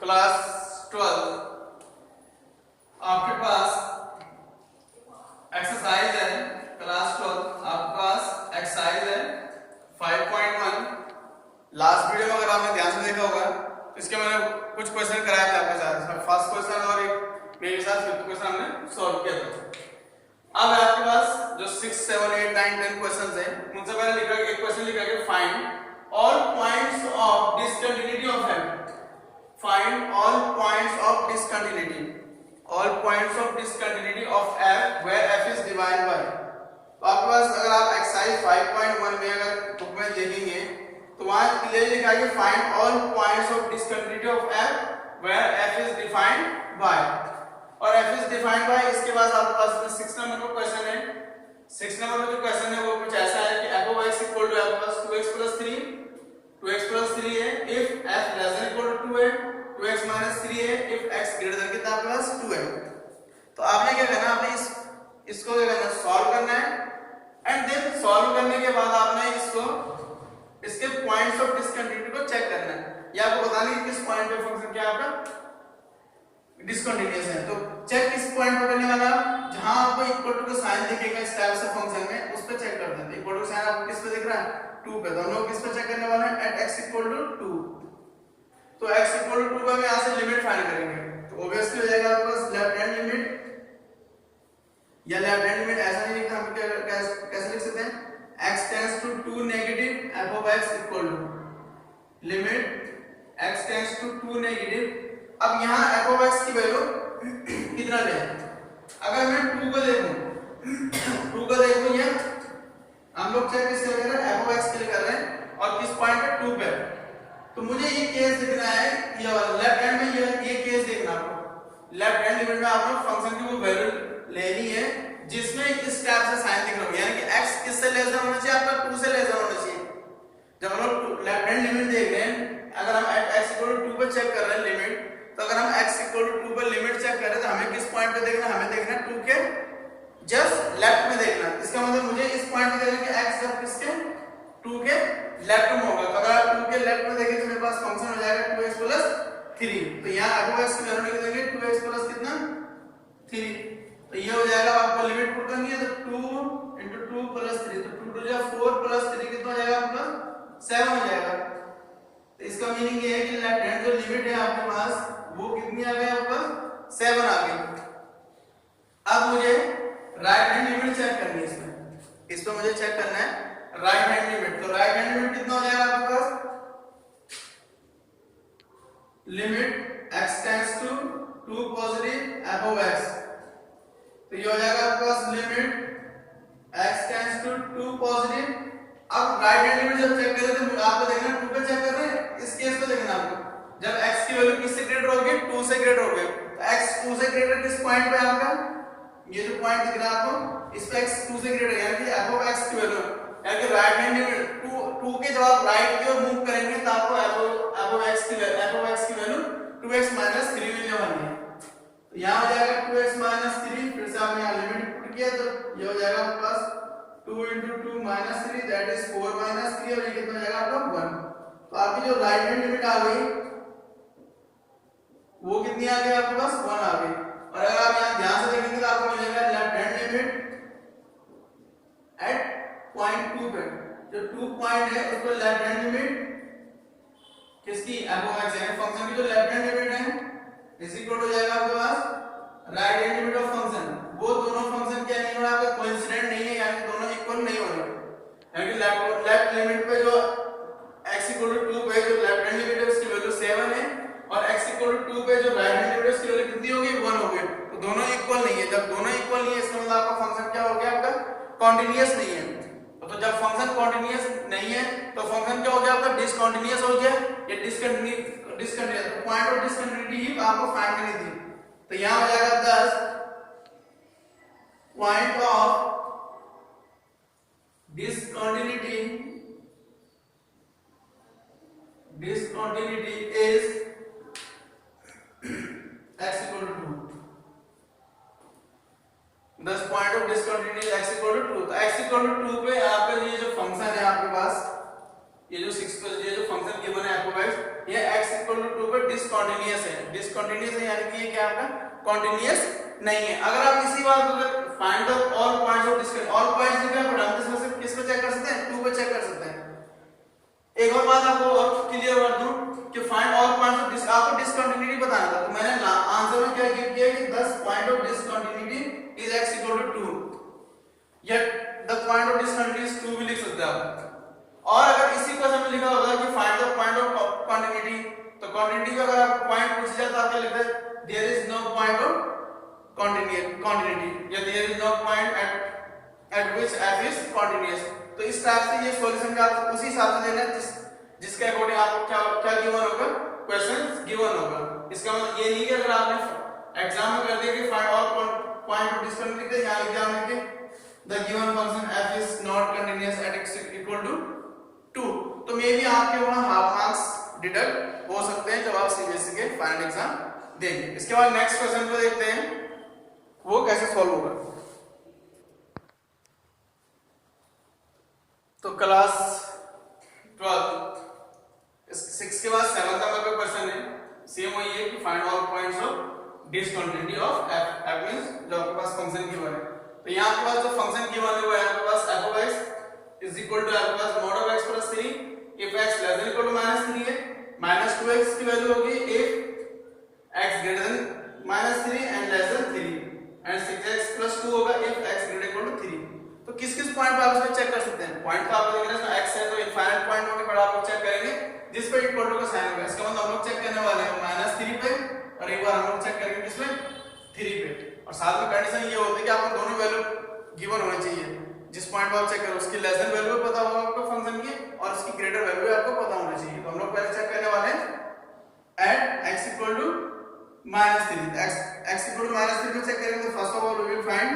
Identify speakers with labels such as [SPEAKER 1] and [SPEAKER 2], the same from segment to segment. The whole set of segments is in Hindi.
[SPEAKER 1] क्लास 12 आपके पास एक्सरसाइज है। क्लास 12 आपके पास एक्सरसाइज है 5.1। लास्ट वीडियो में अगर आपने ध्यान से देखा होगा तो इसके मैंने कुछ क्वेश्चन कराया था आपके साथ। फर्स्ट क्वेश्चन और एक मेरे साथ फिफ्थ क्वेश्चन हमने सॉल्व किया था। अब आपके पास जो 6, 7, 8, 9, 10 क्वेश्चंस हैं उनसे पहले लिखा एक क्वेश्चन लिखा है find all points of discontinuity of f. Find all points of discontinuity, all points of discontinuity of f where f is divide by. तो आपके पास अगर आप एक्सरसाइज 5.1 में अगर बुक में देखेंगे तो वहां क्लियरली लिखा है find all points of discontinuity of f where f is defined by. और f इज डिफाइंड बाय इसके बाद आपके पास 6 नंबर का क्वेश्चन है। 6 नंबर में जो क्वेश्चन है वो कुछ ऐसा है कि f of x equal to आपके पास 2x plus 3, 2x plus 3 है if f less than equal to 2 है, 2x minus 3 है if x greater than कितना आपके पास 2 है। तो आपने क्या करना है, आपने इसको क्या करना है, सॉल्व करना है एंड देन सॉल्व करने के बाद आपने इसको इसके पॉइंट्स ऑफ डिसकंटिन्यूटी को चेक करना है। या आपको बताना है कि किस पॉइंट पे फंक्शन क्या आपका डिसकंटिन्यूअस है। तो चेक किस पॉइंट पर करने वाला, जहां आपको इक्वल टू का साइन दिखेगा इस टाइप से फंक्शन में उस पे चेक कर देते हैं। इक्वल टू साइन आपको किस पे दिख रहा है, 2 पे। दोनों किस पे चेक करने वाले हैं, एट x इक्वल टू 2। तो x इक्वल टू 2 पे हम यहां से लिमिट फाइंड करेंगे। तो ऑब्वियसली हो जाएगा आपके पास लेफ्ट हैंड लिमिट, या लेफ्ट हैंड लिमिट ऐसा नहीं लिखना, हम कैसे लिख सकते हैं, x tends to 2 negative f of x equal to limit x tends to 2 negative. अब यहाँ f of x की वैल्यू कितना ले, अगर मैं 2 को देखूं 2 को देखूं ये हम लोग चेक किसके लिए कर रहे हैं, f of x के लिए कर रहे हैं और किस पॉइंट पे 2 पे। तो मुझे ये केस दिखना है, ये वाला लेफ्ट हैंड में ये केस देखना आपको। लेफ्ट हैंड लिमिट में आपको फंक्शन की वो वैल्यू लेनी है जिसमें इस टाइप से साइन दिख रहा हो, यानी कि x किससे लेस देन होना चाहिए, आपका 2 से लेस देन होना चाहिए। जब हम लोग लेफ्ट हैंड लिमिट देख रहे हैं, अगर हम x इक्वल टू 2 पे चेक कर रहे हैं लिमिट, तो अगर हम x इक्वल टू 2 पर लिमिट चेक करें तो हमें किस पॉइंट पे देखना है, हमें देखना है 2 के जस्ट लेफ्ट में देखना है। इसका मतलब मुझे इस पॉइंट पे देखना है कि x जब किसके 2 के लेफ्ट में होगा। तो अगर आप 2 के लेफ्ट में देखें तो मेरे पास फंक्शन हो जाएगा 2x plus 3। तो यहाँ f of x की वैल्यू लिख देंगे 2x plus कितना 3। तो ये हो जाएगा, आपको लिमिट पुट करनी है तो 2 into 2 plus 3, तो 2 to 4 plus 3 कितना हो जाएगा आपका 7 हो जाएगा। तो इसका मीनिंग ये है कि लेफ्ट हैंड जो लिमिट है आपके पास वो कितनी आ गई आपका 7 आ गई। अब मुझे राइट हैंड लिमिट चेक करनी है, इसमें इस पे मुझे चेक करना है राइट हैंड लिमिट। तो राइट हैंड लिमिट कितना हो जाएगा आपके पास, limit x tends to 2 positive f of x। तो ये हो जाएगा आपके पास limit x tends to 2 positive. अब राइट हैंड लिमिट जब चेक करें तो आपको देखना 2 पे चेक कर रहे हैं, इस केस को देखना आपको जब x की वैल्यू किससे ग्रेटर होगी, 2 से ग्रेटर होगी। तो x 2 से ग्रेटर किस पॉइंट पे है आपका, ये जो पॉइंट दिख रहा है आपको इस पे x 2 से ग्रेटर, यानी कि f of x की वैल्यू, यानी कि राइट हैंड लिमिट 2 के जब आप राइट की ओर मूव करेंगे तो आपको f of x की वैल्यू 2x minus 3 मिलने वाली है। तो यहां हो जाएगा 2x minus 3, फिर से आपने यहां लिमिट पुट किया तो ये हो जाएगा आपके पास 2 into 2 minus 3 that is 4 minus 3 और ये कितना हो जाएगा आपका 1। तो आपकी जो राइट हैंड लिमिट आ गई वो कितनी आ गई आपके पास 1 आ गई। और अगर आप यहां ध्यान से देखेंगे तो आपको मिलेगा left hand limit at point 2 पे, जो 2 पॉइंट है उस पर लेफ्ट हैंड लिमिट किसकी f of x यानी फंक्शन की जो लेफ्ट हैंड लिमिट है इज इक्वल हो जाएगा आपके पास right hand limit of function. वो दोनों फंक्शन क्या नहीं हो रहा, आपका कोइंसिडेंट नहीं है, यानी दोनों इक्वल नहीं हो रहे। यानी लेफ्ट लिमिट पे जो x इक्वल टू 2 पे जो लेफ्ट हैंड लिमिट है उसकी वैल्यू 7 है और x इक्वल टू 2 पे जो राइट हैंड लिमिट है उसकी वैल्यू कितनी होगी 1 होगी। तो दोनों इक्वल नहीं है। जब दोनों इक्वल नहीं है इसका मतलब आपका फंक्शन क्या हो गया, आपका कॉन्टिन्यूअस नहीं है। तो जब फंक्शन कॉन्टिन्यूअस नहीं है तो फंक्शन क्या हो गया आपका डिसकंटिन्यूअस हो गया, ये डिसकंटिन्यूअस। तो पॉइंट ऑफ डिसकंटिन्यूटी ही आपको फाइंड करनी थी। तो यहां हो जाएगा 10 point of discontinuity is x equal to 2। 10 point of discontinuity x equal to 2। तो x equal to 2 पे आपका ये जो फंक्शन है आपके पास, ये जो 6 ये जो फंक्शन गिवन है f of x, ये x इक्वल टू 2 पे डिसकंटिन्यूअस है, डिसकंटिन्यूअस है यानी कि ये क्या आपका कंटिन्यूअस नहीं है। अगर आप इसी बात को अगर find the all points of discontinuous, all points जो है हम इसमें से किस पे चेक कर सकते हैं, 2 पे चेक कर सकते हैं। एक और बात आपको और क्लियर कर दूं कि फाइंड ऑल पॉइंट्स ऑफ आपको डिसकंटिन्यूटी बताना था, तो मैंने आंसर में क्या गिव किया कि 10 point of discontinuity is x equal to 2, या the point of discontinuity is 2 भी लिख सकते हैं आप। और अगर इसी को हमें लिखा होगा कि find the point of continuity, तो कंटिन्यूटी का अगर आप पॉइंट पूछ जाए तो आप क्या लिखते हैं, there is no point of continuity, या there is no point at which f is continuous. तो इस टाइप से ये सॉल्यूशन का आपको उसी हिसाब से देना है जिसके अकॉर्डिंग आपको क्या क्या गिवन होगा, क्वेश्चन गिवन होगा। इसका मतलब ये नहीं कि अगर आपने एग्जाम में कर दिया कि find all point of discontinuity, यहां एग्जाम में कि the given function f is not continuous at x equal to 2, तो मे बी आपके वहां हाफ मार्क्स डिडक्ट हो सकते हैं जब आप सीबीएसई के फाइनल एग्जाम देंगे। इसके बाद नेक्स्ट क्वेश्चन को देखते हैं वो कैसे सॉल्व होगा। तो क्लास 12 6 के बाद 7 नंबर का क्वेश्चन है, सेम वही है कि find all points of discontinuity of f means जो आपके पास फंक्शन गिवन है। तो यहां आपके पास जो फंक्शन गिवन है वो है आपके पास f of x is equal to आपके पास mod of x plus 3 if x less than equal to -3 है, -2x की वैल्यू होगी if x greater than -3 and less than 3, and 6x plus 2 होगा if x greater than equal to 3। तो किस किस पॉइंट पे आप इसमें चेक कर सकते हैं, पॉइंट तो आपको दिख रहा है इसमें x है तो इनफाइनाइट पॉइंट होंगे, पर आप लोग चेक करेंगे जिस पे इक्वल टू का साइन होगा। इसका मतलब हम लोग चेक करने वाले हैं -3 पे, और एक बार हम लोग चेक करेंगे किसमें 3 पे, और साथ में कंडीशन ये होती है कि आपको दोनों वैल्यू गिवन होनी चाहिए, जिस पॉइंट पे आप चेक करो उसकी लेस देन वैल्यू पता होगा आपको फंक्शन की, और उसकी ग्रेटर वैल्यू आपको पता होनी चाहिए। तो हम लोग पहले चेक करने वाले हैं at x equal to -3, x equal to -3 पे चेक करेंगे तो first of all we will find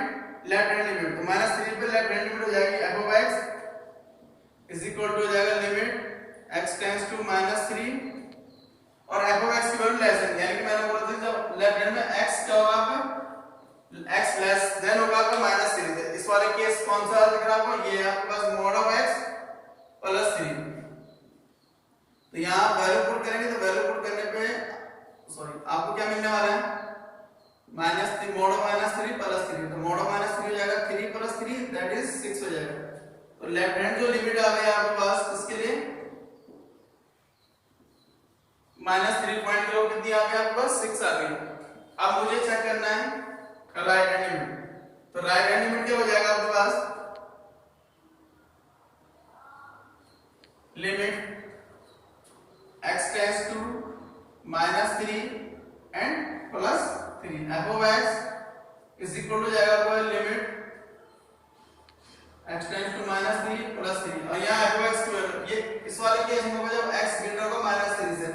[SPEAKER 1] left hand limit. तो -3 पे लेफ्ट हैंड लिमिट हो जाएगी f of x is equal to हो जाएगा लिमिट x टेंड्स टू -3 और f of x की वैल्यू लेस देन, यानी कि मैंने बोला था जब लेफ्ट हैंड में x क्या होगा आपका x लेस देन होगा आपका -3। इस वाले केस कौन सा दिख रहा है आपको, ये आपके पास mod of x प्लस 3। तो यहां वैल्यू पुट करेंगे तो वैल्यू पुट करने पे सॉरी आपको क्या मिलने वाला है -3 mod of -3 प्लस 3, तो mod of -3 हो जाएगा 3 प्लस 3 दैट इज 6 हो जाएगा। तो लेफ्ट हैंड जो लिमिट आ गई आपके पास इसके लिए -3 पॉइंट की कितनी आ गई आपके पास 6 आ गई। अब मुझे चेक करना है राइट हैंड लिमिट, तो राइट हैंड लिमिट क्या हो जाएगा आपके पास limit x tends to -3 and plus 3 f of x is equal to जाएगा आपका limit x tends to -3 plus 3, और यहां f of x की वैल्यू ये इस वाले केस में होगा जब x ग्रेटर होगा -3 से,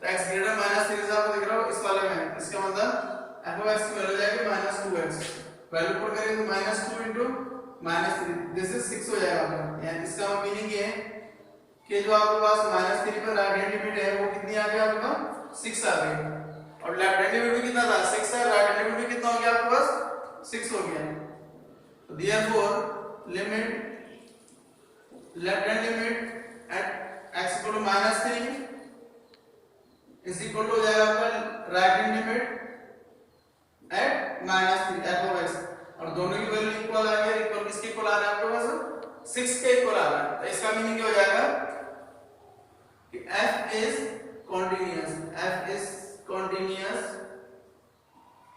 [SPEAKER 1] तो x ग्रेटर -3 से आपको दिख रहा हो इस वाले में, इसका मतलब f of x की वैल्यू जाएगी -2x, वैल्यू पुट करेंगे तो -2 -3 दिस इज 6 हो जाएगा आपका। यानी इसका मीनिंग ये है कि जो आपके पास -3 पर राइट हैंड लिमिट है वो कितनी आ गई आपका 6 आ गई, और लेफ्ट हैंड लिमिट भी कितना था 6 है, राइट हैंड लिमिट भी कितना हो गया आपके पास 6 हो गया। तो therefore limit left hand limit at x equal to -3 is equal to हो जाएगा आपका right hand limit at -3 f of x, और दोनों की वैल्यू इक्वल आ गई, इक्वल किसके इक्वल आ रहा है आपके पास 6 के इक्वल आ रहा है। तो इसका मीनिंग क्या हो जाएगा कि f is continuous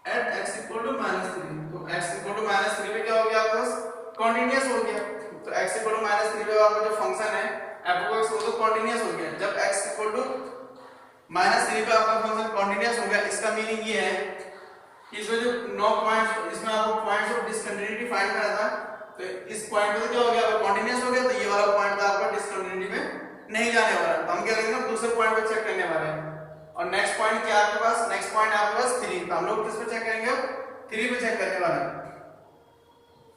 [SPEAKER 1] at x equal to -3, तो x equal to -3 पे क्या हो गया आपके पास कंटीन्यूअस हो गया। तो x equal to -3 पे आपका जो फंक्शन है f of x वो तो कंटीन्यूअस हो गया। जब x equal to -3 पे आपका फंक्शन कंटीन्यूअस हो गया, इसका मीनिंग ये है कि इसमें जो 9 पॉइंट्स इसमें आपको पॉइंट्स ऑफ डिसकंटिन्यूटी फाइंड करना था, तो इस पॉइंट पे तो क्या हो गया आपका कंटीन्यूअस हो गया, तो ये वाला पॉइंट था आपका डिसकंटिन्यूटी में नहीं जाने वाला। तो हम क्या करेंगे ना दूसरे पॉइंट पे चेक करने वाले हैं, और नेक्स्ट पॉइंट क्या है आपके पास, नेक्स्ट पॉइंट है आपके पास 3, तो हम लोग किस पे चेक करेंगे 3 पे चेक करने वाले हैं।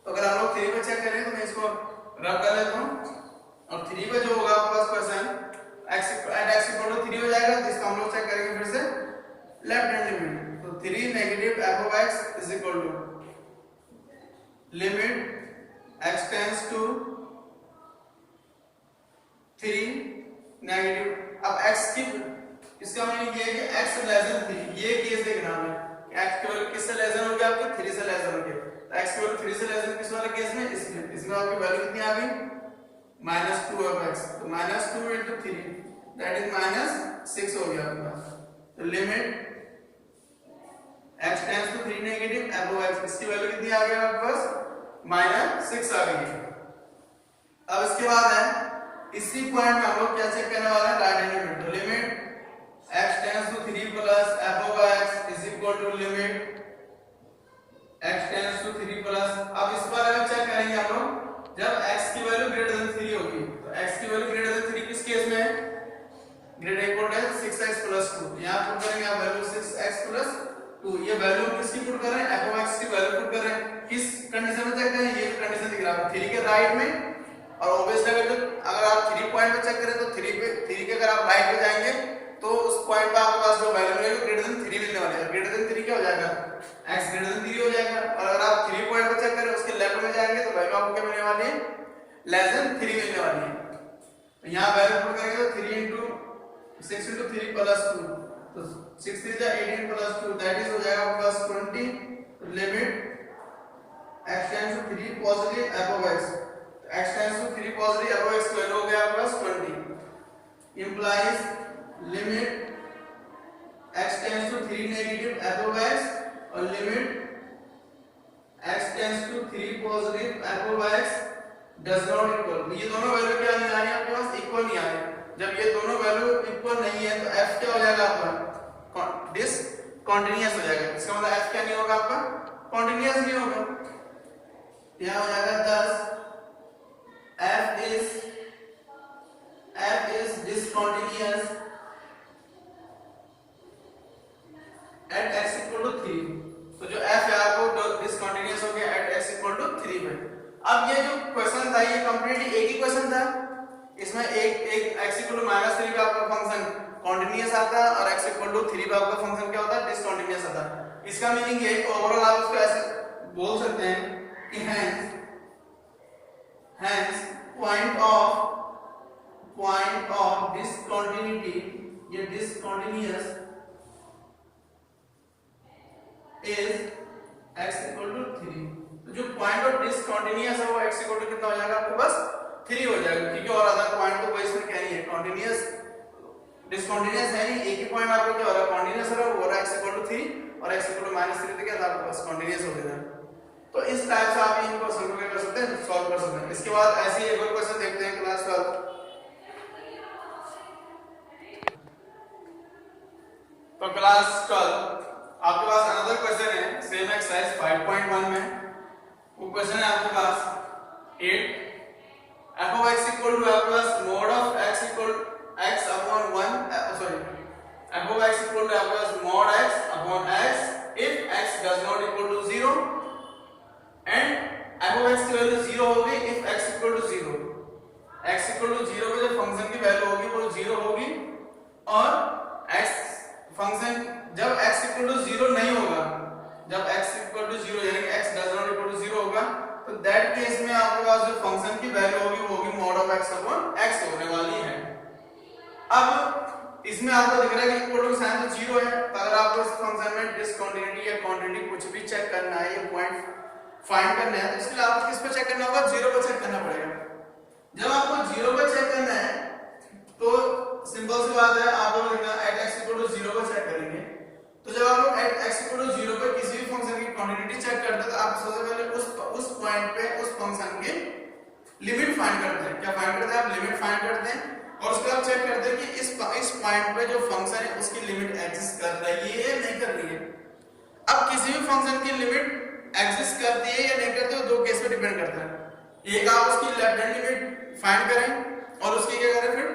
[SPEAKER 1] तो अगर हम लोग 3 पे चेक करें तो मैं इसको रब कर लेता हूं, और 3 पे जो होगा आपके पास क्वेश्चन x इक्वल टू 3 हो जाएगा, तो इसको हम लोग चेक करेंगे फिर से लेफ्ट हैंड लिमिट। तो 3 negative f of x is equal to limit x tends to 3 negative, अब x की इसका मीनिंग ये है कि x लेस देन 3, ये केस देखना है x की वैल्यू किससे लेस देन हो गया आपके 3 से लेस देन हो गया, तो x की वैल्यू 3 से लेस देन किस वाले केस में, इसमें आपकी वैल्यू कितनी आ गई -2 ऑफ x, तो -2 into 3 दैट इज -6 हो गया आपका, तो limit x tends to 3 negative f of x, इसकी वैल्यू कितनी आ गई आपके पास -6 आ गई। अब इसके बाद है इसी पॉइंट में हम लोग क्या चेक करने वाले हैं, राइट हैंड लिमिट, तो limit x tends to 3 plus f of x is equal to limit x tends to 3 plus, अब इस बार अगर चेक करेंगे हम लोग जब x की वैल्यू ग्रेटर देन 3 होगी, तो x की वैल्यू ग्रेटर देन 3 किस केस में है, greater equal to 6x plus 2, यहां पुट करेंगे आप वैल्यू 6x प्लस 2, ये वैल्यू किसकी पुट कर रहे हैं, f ऑफ x की वैल्यू पुट कर रहे हैं, किस कंडीशन में चेक करें, ये कंडीशन दिख रहा है 3 के राइट में, और ऑब्वियसली अगर आप 3 पॉइंट पे चेक करें तो 3 के अगर आप राइट पे जाएंगे तो उस पॉइंट पे आपके पास जो वैल्यू मिलेगी ग्रेटर देन 3 मिलने वाली है, ग्रेटर देन 3 क्या हो जाएगा, x ग्रेटर देन 3 हो जाएगा, और अगर आप 3 पॉइंट पे चेक करें उसके लेफ्ट में जाएंगे तो वैल्यू आपको क्या मिलने वाली है, लेस देन 3 मिलने वाली है, तो यहां वैल्यू पुट करेंगे तो 3 into 6 into 3 plus 2, तो 6 3 जा 18 plus 2 दैट इज हो जाएगा आपके पास 20, तो limit x tends to 3 positive f of x, x tends to 3 positive f of x की वैल्यू हो गया आपके पास 20, implies limit x tends to 3 negative f of x और limit x tends to 3 positive f of x does not equal, ये दोनों वैल्यू क्या नहीं आ रही है आपके पास, इक्वल नहीं आ रही, जब ये दोनों वैल्यू इक्वल नहीं है तो f क्या हो जाएगा आपका, डिसकंटीन्यूअस हो जाएगा, इसका मतलब f क्या नहीं होगा आपका, कंटीन्यूअस नहीं होगा, यह हो जाएगा 10 f is discontinuous at x equal to 3, तो जो f है आपको डिसकंटीन्यूअस हो गया at x equal to 3 पे। अब ये जो क्वेश्चन था ये कंप्लीटली एक ही क्वेश्चन था, इसमें एक x equal to -3 पे आपका फंक्शन कंटीन्यूअस आता है और x equal to 3 पे आपका फंक्शन क्या होता है, डिसकंटीन्यूअस आता है, इसका मीनिंग ये है कि ओवरऑल आप इसको ऐसे बोल सकते हैं कि hence point of discontinuity, ये discontinuous is x equal to 3, तो जो पॉइंट ऑफ डिसकंटीन्यूअस है वो x equal to कितना हो जाएगा आपको बस 3 हो जाएगा, क्योंकि और अदर पॉइंट तो कोई इसमें क्या नहीं है, कंटीन्यूअस डिसकंटीन्यूअस है नहीं, एक ही पॉइंट आपको क्या हो रहा है कंटीन्यूअस हो रहा है, वो हो रहा है x equal to 3 और x equal to -3 तो क्या था आपके पास कंटीन्यूअस हो गया, तो इस टाइप से आप इन क्वेश्चन को क्या कर सकते हैं, सॉल्व कर सकते हैं। इसके बाद ऐसे ही एक और क्वेश्चन देखते हैं क्लास 12, तो क्लास 12 आपके पास अनदर क्वेश्चन है सेम एक्सरसाइज 5.1 में, वो क्वेश्चन है आपके पास 8 f of x equal to f plus mod of x equal x upon 1 sorry f of x equal to f plus mod x upon x if x does not equal to 0 and f of x की वैल्यू 0 होगी if x equal to 0, x equal to 0 पे जो फंक्शन की वैल्यू होगी वो 0 होगी, और x फंक्शन जब x equal to 0 नहीं होगा, जब x equal to 0 यानी कि x does not equal to 0 होगा, तो दैट केस में आपके पास जो फंक्शन की वैल्यू होगी वो होगी mod of x upon x होने वाली है। अब इसमें आपको दिख रहा है कि इक्वल टू साइन तो 0 है, तो अगर आपको इस फंक्शन में डिसकंटिन्यूटी या कंटिन्यूटी कुछ भी चेक करना है, ये पॉइंट फाइंड करना है, तो इसके लिए आपको किस पे चेक करना होगा, 0 पे चेक करना पड़ेगा। जब आपको 0 पे चेक करना है तो सिंपल सी बात है, आप लोग लिखना एट x इक्वल टू 0 पे चेक करेंगे, तो जब आप लोग एट x इक्वल टू 0 पे किसी भी फंक्शन की क्वांटिटी चेक करते हैं तो आप सबसे पहले उस पॉइंट पे उस फंक्शन की लिमिट फाइंड करते हैं। क्या फाइंड करते हैं आप, लिमिट फाइंड करते हैं, और उसके बाद चेक करते हैं कि इस पॉइंट पे जो फंक्शन है उसकी लिमिट एग्जिस्ट कर रही है या नहीं कर रही है। अब किसी भी फंक्शन की लिमिट एग्जिस्ट करती है या नहीं करती है, दो केस पे डिपेंड करता है। एक आप उसकी लेफ्ट हैंड लिमिट फाइंड करें और उसकी क्या करें फिर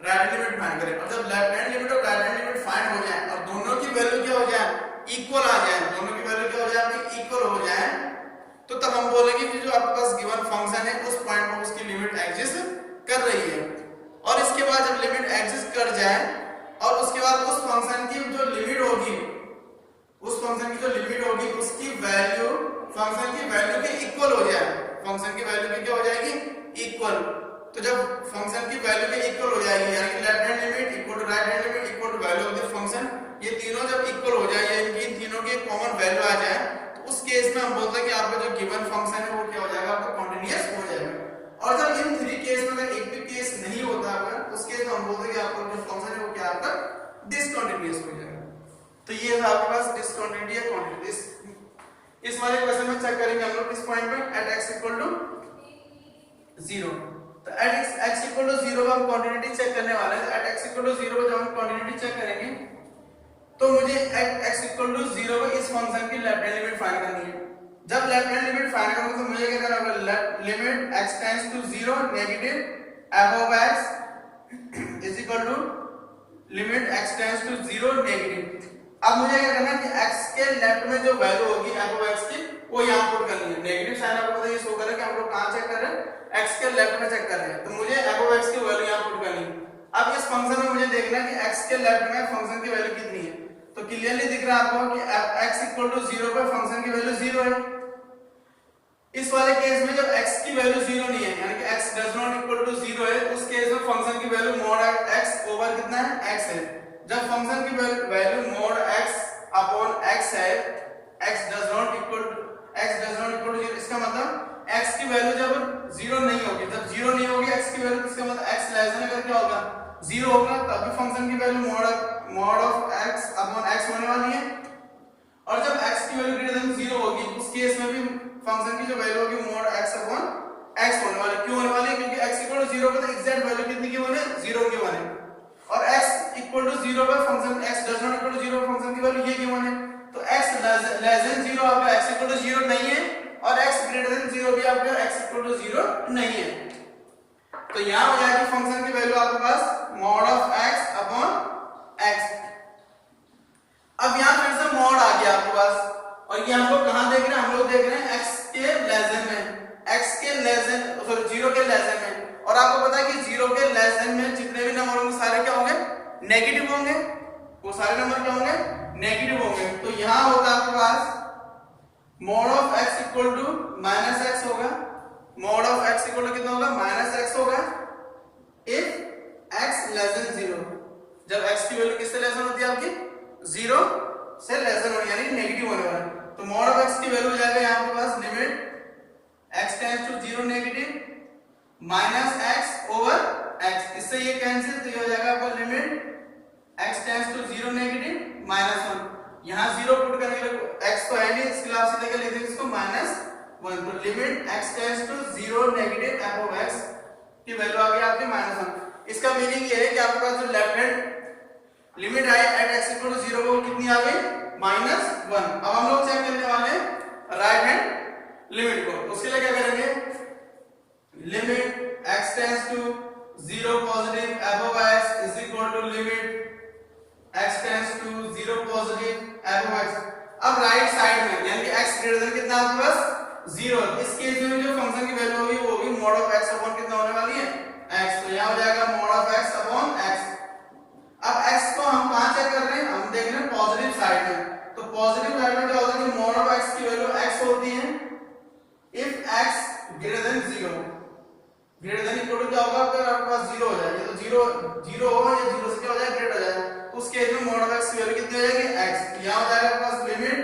[SPEAKER 1] राइट हैंड लिमिट फाइंड करें, और जब लेफ्ट हैंड लिमिट और राइट हैंड लिमिट फाइंड हो जाए और दोनों की वैल्यू क्या हो जाए, इक्वल आ जाए, दोनों की वैल्यू क्या हो जाए आपकी इक्वल हो जाए, तो तब हम बोलेंगे कि जो आपके पास गिवन फंक्शन है उस पॉइंट पर उसकी लिमिट एग्जिस्ट कर रही है। और इसके बाद जब लिमिट एग्जिस्ट कर जाए और उसके बाद उस फंक्शन की जो लिमिट होगी, उस फंक्शन की जो लिमिट होगी उसकी वैल्यू फंक्शन की वैल्यू के इक्वल हो जाए, फंक्शन की वैल्यू की क्या हो जाएगी, इक्वल, तो जब फंक्शन की वैल्यू के इक्वल हो जाएगी, यानी कि left hand limit equal to right hand limit equal to value of the function, ये तीनों जब इक्वल हो जाए यानी इन तीनों की कॉमन वैल्यू आ जाए, तो उस केस में हम बोलते हैं कि आपका जो गिवन फंक्शन है वो क्या हो जाएगा, आपका कंटीन्यूअस हो जाएगा। और जब इन थ्री केस में अगर एक भी केस नहीं होता है, उस केस में हम बोलते हैं कि आपका जो फंक्शन है वो क्या आपका डिसकंटीन्यूअस हो जाएगा। तो ये है आपके पास डिसकंटीन्यूटी या कंटीन्यूअस। इस वाले क्वेश्चन में चेक करेंगे हम लोग किस पॉइंट पे, एट x इक्वल टू 0। तो एट x इक्वल टू 0 पर हम कंटीन्यूटी चेक करने वाले हैं। एट x इक्वल टू 0 पर जब हम कंटीन्यूटी चेक करेंगे तो मुझे एट x इक्वल टू 0 पर इस फंक्शन की लेफ्ट हैंड लिमिट फाइंड करनी है। जब लेफ्ट हैंड लिमिट फाइंड करूंगा तो मुझे क्या करना होगा, limit x tends to 0 negative f of x is equal to limit x tends to 0 negative. अब मुझे क्या करना है कि x के लेफ्ट में जो वैल्यू होगी f ऑफ x की वो यहां पुट करनी है। नेगेटिव साइन आपको पता है ये शो कर रहा है कि हम लोग कहां चेक कर रहे हैं, x के लेफ्ट में चेक कर रहे हैं, तो मुझे f ऑफ x की वैल्यू यहां पुट करनी है। अब इस फंक्शन में मुझे देखना है कि x के लेफ्ट में फंक्शन की वैल्यू कितनी है। तो क्लियरली दिख रहा है आपको कि x इक्वल टू 0 पर फंक्शन की वैल्यू 0 है। इस वाले केस में जब x की वैल्यू 0 नहीं है, यानी कि x does not equal to 0 है, उस केस में फंक्शन की वैल्यू मॉड x ओवर कितना है, x है। जब फंक्शन की value mod x upon x है, x does not equal to 0, इसका मतलब x की वैल्यू जब 0 नहीं होगी, जब 0 नहीं होगी x की वैल्यू, इसका मतलब x लेस देन अगर क्या होगा 0 होगा, तभी फंक्शन की value mod of x upon x होने वाली है। और जब x की वैल्यू ग्रेटर देन 0 होगी, उस केस में भी फंक्शन की जो वैल्यू होगी मॉड x अपॉन x होने वाली। क्यों होने वाली है, क्योंकि x इक्वल टू 0 पर तो एग्जैक्ट वैल्यू कितनी की बने, 0 की बने, और x इक्वल टू 0 पर function x does not equal to 0 function की वैल्यू ये की बने। तो x लेस देन 0 आपका x इक्वल टू 0 नहीं है, और x ग्रेटर देन 0 भी आपका x इक्वल टू 0 नहीं है। तो यहां हो जाएगी फंक्शन की वैल्यू आपके पास mod of x upon x। अब यहां फिर से मॉड आ गया आपके पास, और ये हम लोग कहां देख रहे हैं, हम लोग देख रहे हैं x के लेस देन में, x के लेस देन सॉरी 0 के लेस देन में। और आपको पता है कि 0 के लेस देन में जितने भी नंबर होंगे सारे क्या होंगे, नेगेटिव होंगे, वो सारे नंबर क्या होंगे, नेगेटिव होंगे। तो यहां होगा आपके पास mod of x equal to minus x होगा, mod of x equal to कितना होगा, माइनस x होगा इफ x लेस देन 0। जब x की वैल्यू किससे लेस होती है आपकी, 0 से लेस देन होनी, यानी नेगेटिव होने वाला है। तो मॉड ऑफ x की वैल्यू हो जाएगा यहां पे पास limit x tends to 0 negative minus x over x, इससे ये कैंसिल, तो ये हो जाएगा आपका limit x tends to 0 negative minus 1। यहां 0 पुट करने के लिए x तो है नहीं, इसके लिए आप सीधे क्या लिख देंगे इसको माइनस 1। तो limit x tends to 0 negative f of x की वैल्यू आ गई आपकी माइनस 1। इसका मीनिंग ये है कि आपके पास जो लेफ्ट हैंड लिमिट आई एट x इक्वल टू 0 वो कितनी आ गई, माइनस 1। अब हम लोग चेक करने वाले हैं राइट हैंड लिमिट को। उसके लिए क्या करेंगे, limit x tends to 0 positive f of x is equal to limit x tends to 0 positive f of x। अब राइट साइड में यानी कि x ग्रेटर देन कितना आपके पास 0, इस केस में जो फंक्शन की वैल्यू होगी वो होगी मॉड ऑफ x अपॉन कितना होने वाली है, x। तो यहां हो जाएगा mod of x upon x। अब x को हम कहां चेक कर रहे हैं, हम देख रहे हैं पॉजिटिव साइड में। तो पॉजिटिव साइड में क्या होता है कि मॉड ऑफ x की वैल्यू x होती है if x greater than 0, greater than equal to क्या होगा आपके पास 0 हो जाएगी। तो 0 होगा या 0 से क्या हो जाएगा, ग्रेटर हो जाएगा। उस केस में मॉड ऑफ x की वैल्यू कितनी हो जाएगी, x। यहां हो जाएगा आपके पास लिमिट,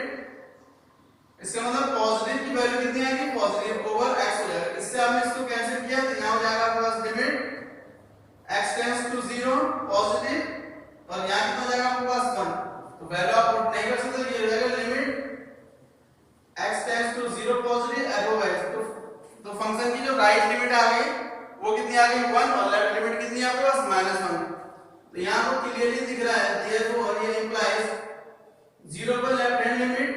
[SPEAKER 1] इसका मतलब पॉजिटिव की वैल्यू कितनी आएगी, पॉजिटिव ओवर x हो जाएगा। इससे आपने इसको कैंसिल किया, तो यहां हो जाएगा आपके पास limit x tends to 0 positive, और यहां कितना हो जाएगा आपके पास 1। तो वैल्यू आप पुट नहीं कर सकते, ये हो जाएगा limit x tends to 0 positive f of x। तो फंक्शन की जो राइट लिमिट आ गई वो कितनी आ गई 1, और लेफ्ट लिमिट कितनी है आपके पास माइनस 1। तो यहां पर क्लियरली दिख रहा है therefore ये इंप्लाइज 0 पर लेफ्ट हैंड लिमिट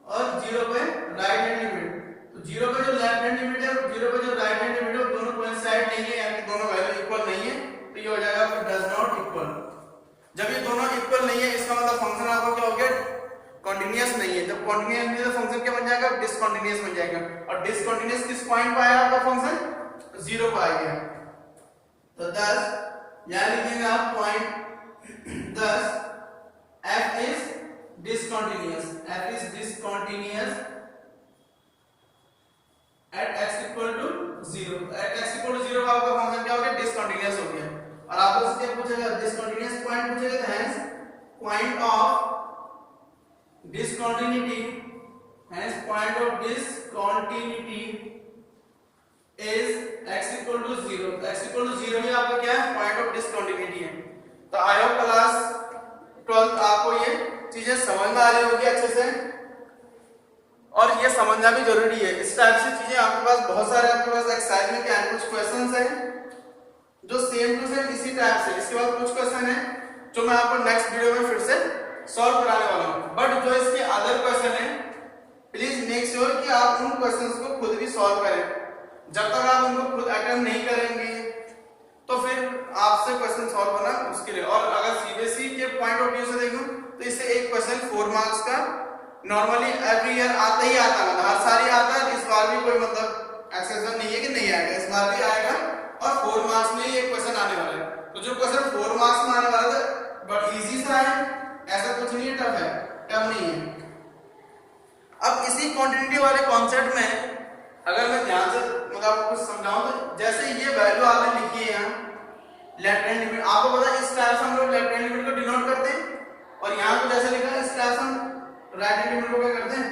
[SPEAKER 1] और 0 पे राइट हैंड लिमिट। तो 0 पे जो लेफ्ट हैंड लिमिट है और 0 पे जो राइट हैंड लिमिट है वो दोनों कोइंसाइड नहीं है, यानी दोनों वैल्यू इक्वल नहीं है। तो ये हो जाएगा आपका डज नॉट इक्वल। जब ये दोनों इक्वल नहीं है इसका मतलब फंक्शन आपका क्या हो गया, कंटीन्यूअस नहीं है। जब कंटीन्यूअस नहीं है तो फंक्शन क्या बन जाएगा, डिसकंटीन्यूअस बन जाएगा। और डिसकंटीन्यूअस किस पॉइंट पे आया आपका फंक्शन, 0 पे आ गया। तो thus यहां लिखेंगे आप point, thus f is discontinuous, f is discontinuous at x equal to 0। at x equal to 0 का आपका आपसे क्या पूछेगा, डिसकंटिन्यूअस पॉइंट पूछेगा, तो hence point of discontinuity, hence point of discontinuity is x equal to 0. x equal to 0 में आपका क्या है, point of discontinuity है। तो आई होप क्लास 12th आपको ये चीजें समझ में आ रही होगी अच्छे से, और ये समझना भी जरूरी है। इस टाइप से चीजें आपके पास बहुत सारे आपके पास एक्सरसाइज में क्या कुछ क्वेश्चंस हैं जो सेम टू सेम इसी टाइप से, इसके बाद कुछ क्वेश्चन है जो मैं आपको नेक्स्ट वीडियो में फिर से सॉल्व कराने वाला हूं। बट जो इसके अदर क्वेश्चन है, प्लीज मेक श्योर कि आप उन क्वेश्चंस को खुद भी सॉल्व करें। जब तक आप उनको खुद अटेम्प्ट नहीं करेंगे तो फिर आपसे क्वेश्चन सॉल्व करना मुश्किल है। और अगर सीबीएसई के पॉइंट ऑफ व्यू से देखूं तो इससे एक क्वेश्चन 4 मार्क्स का नॉर्मली एवरी ईयर आता ही आता है, हर साल ही आता है। इस बार भी कोई मतलब एक्सेप्शन नहीं है कि नहीं आएगा, इस बार भी आएगा और 4 मार्क्स में ही एक क्वेश्चन आने वाला है। तो जो क्वेश्चन 4 मार्क्स में आने वाला था बट इजी सा है, ऐसा कुछ नहीं है, टफ है, टफ नहीं है। अब इसी क्वांटिटी वाले कॉन्सेप्ट में अगर मैं ध्यान से मतलब आपको कुछ समझाऊं तो जैसे ये वैल्यू आपने लिखी है यहाँ लेफ्ट हैंड लिमिट, आपको पता है इस टाइप से हम लोग लेफ्ट हैंड लिमिट को डिनोट करते हैं, और यहाँ पे जैसे लिखा है इस टाइप से हम राइट हैंड लिमिट को क्या करते हैं,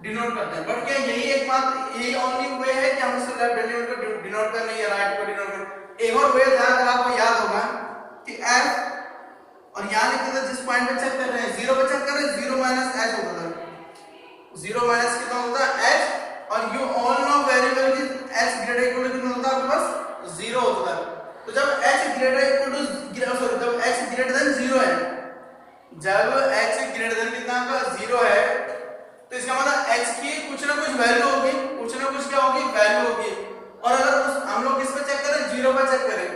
[SPEAKER 1] डिनोट करते हैं। बट क्या यही एक बात, यही ओनली वे है कि हम इस लेफ्ट हैंड लिमिट को डिनोट करने या राइट को डिनोट करने? एक और वे था, अगर आपको याद होगा कि f और यहाँ लिखते थे जिस पॉइंट पे चेक कर रहे हैं 0 पे चेक कर रहे हैं 0 माइनस h होता था, 0 माइनस कितना होता है h, और you all know very well कि h ग्रेटर इक्वल टू कितना होता है आपके पास 0 होता है। तो जब h greater equal to sorry जब h ग्रेटर देन 0 है, जब h ग्रेटर देन कितना आपका 0 है तो इसका मतलब h की कुछ ना कुछ वैल्यू होगी, कुछ ना कुछ क्या होगी, वैल्यू होगी। और अगर हम लोग किस पे चेक करें, 0 पे चेक करें,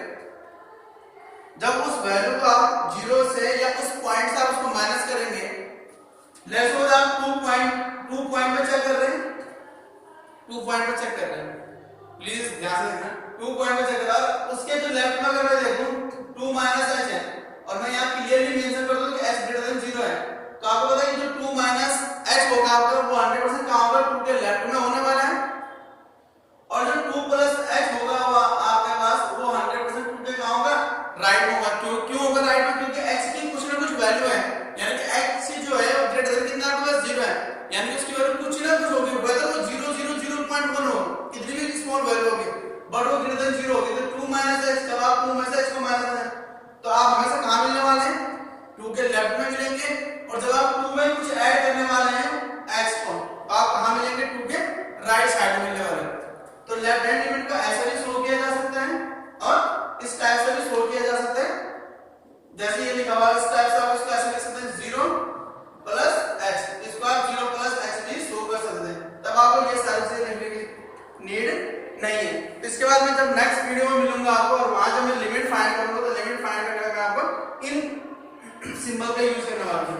[SPEAKER 1] जब उस वैल्यू को आप 0 से या उस पॉइंट से आप उसको माइनस करेंगे, लेट्स सपोज आप 2 पॉइंट पे चेक कर रहे हैं, 2 पॉइंट पे चेक कर रहे हैं, प्लीज ध्यान से देखना, 2 पॉइंट पे चेक कर रहा है, उसके जो लेफ्ट में अगर मैं देखूं 2 माइनस h है और मैं यहाँ क्लियरली मेंशन कर दूं कि h ग्रेटर देन 0 है, तो आपको पता है कि जो 2 माइनस h होगा आपका वो 100% कहां होगा, 2 के लेफ्ट में होने वाला है, और जो 2 प्लस h होगा वो आपके पास वो 100% 2 के कहां होगा, राइट होगा। क्यों होगा राइट में, क्योंकि x की कुछ ना कुछ वैल्यू है, यानी कि x जो है वो ग्रेटर देन कितना आपके पास 0 है, यानी कि उसकी वैल्यू कुछ ना कुछ होगी, वेदर वो 0.0.1 हो, कितनी भी स्मॉल वैल्यू होगी, बट वो ग्रेटर देन 0 होगी। तो 2 माइनस h, जब आप 2 में से h को माइनस करें तो आप हमेशा कहां मिलने वाले हैं, 2 के लेफ्ट में मिलेंगे, और जब आप 2 में कुछ ऐड करने वाले हैं x को तो आप कहां मिलेंगे, 2 के राइट साइड में मिलने वाले हैं। तो लेफ्ट हैंड लिमिट को ऐसे भी शो किया जा सकता है और इस टाइप से भी शो किया जा सकता है, जैसे ये लिखा हुआ है इस टाइप से आप इसको ऐसे लिख सकते हैं 0 प्लस h, इसको आप 0 प्लस h भी शो कर सकते हैं, तब आपको ये सारी चीजें लिखने की नीड नहीं है। इसके बाद मैं जब नेक्स्ट वीडियो में मिलूंगा आपको और वहां जब मैं लिमिट फाइंड करूंगा तो लिमिट फाइंड करने में आपको इन सिंबल का यूज करने वाला हूं,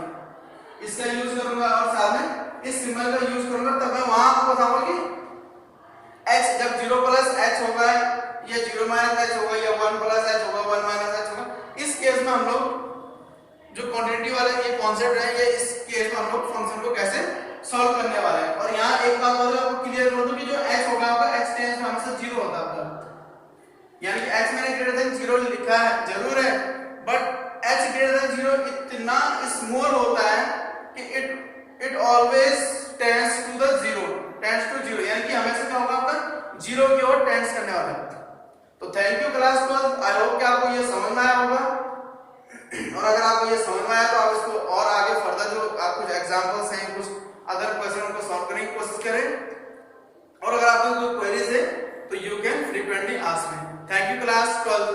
[SPEAKER 1] इसका यूज करूंगा और साथ में इस सिंबल का यूज करूंगा, तब मैं वहां आपको बताऊंगा कि h जब 0 प्लस h होगा या 0 माइनस h होगा या 1 प्लस h होगा 1 माइनस h होगा, इस केस में हम लोग जो क्वांटिटी वाला ये कॉन्सेप्ट है, ये इस केस में हम लोग फंक्शन को कैसे सॉल्व करने वाले हैं। और यहाँ एक बात और आपको क्लियर कर दूं कि जो h होगा आपका h टेंस में हमेशा 0 होता है आपका, यानी कि h मैंने ग्रेटर देन 0 लिखा है जरूर है, बट h ग्रेटर देन 0 इतना स्मॉल होता है कि it always tends to the 0, यानी कि हमेशा क्या होगा आपका 0 की ओर टेंड्स करने वाला है। तो thank you class 12, I hope कि आपको ये समझ में आया होगा, और अगर आपको ये समझ में आया तो आप इसको और आगे फर्दर जो आप कुछ एग्जांपल्स हैं, कुछ अदर क्वेश्चन को सॉल्व करने की कोशिश करें, और अगर आपको कोई क्वेरीज है तो you can frequently ask me. Thank you class 12।